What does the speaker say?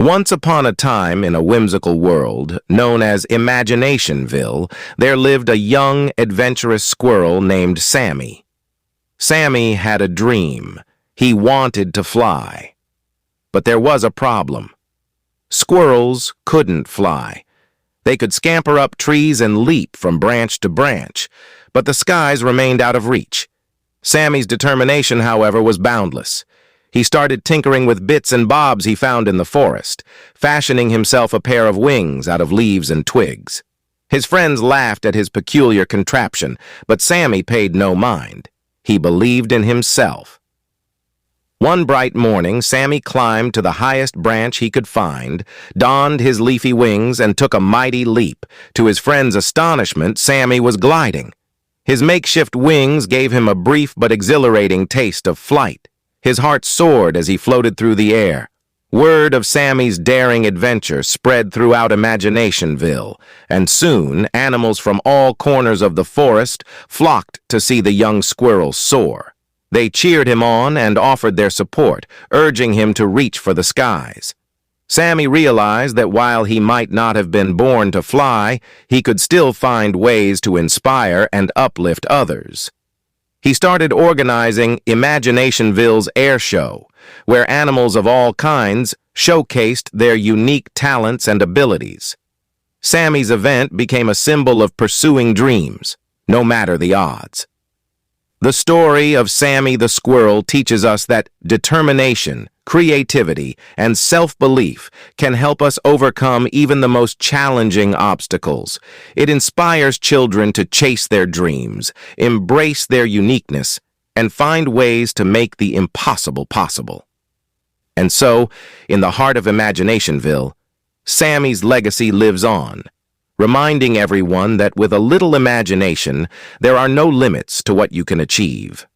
Once upon a time in a whimsical world known as Imaginationville, there lived a young, adventurous squirrel named Sammy. Sammy had a dream. He wanted to fly. But there was a problem. Squirrels couldn't fly. They could scamper up trees and leap from branch to branch, but the skies remained out of reach. Sammy's determination, however, was boundless. He started tinkering with bits and bobs he found in the forest, fashioning himself a pair of wings out of leaves and twigs. His friends laughed at his peculiar contraption, but Sammy paid no mind. He believed in himself. One bright morning, Sammy climbed to the highest branch he could find, donned his leafy wings, and took a mighty leap. To his friends' astonishment, Sammy was gliding. His makeshift wings gave him a brief but exhilarating taste of flight. His heart soared as he floated through the air. Word of Sammy's daring adventure spread throughout Imaginationville, and soon animals from all corners of the forest flocked to see the young squirrel soar. They cheered him on and offered their support, urging him to reach for the skies. Sammy realized that while he might not have been born to fly, he could still find ways to inspire and uplift others. He started organizing Imaginationville's air show, where animals of all kinds showcased their unique talents and abilities. Sammy's event became a symbol of pursuing dreams, no matter the odds. The story of Sammy the Squirrel teaches us that determination, creativity, and self-belief can help us overcome even the most challenging obstacles. It inspires children to chase their dreams, embrace their uniqueness, and find ways to make the impossible possible. And so, in the heart of Imaginationville, Sammy's legacy lives on, reminding everyone that with a little imagination, there are no limits to what you can achieve.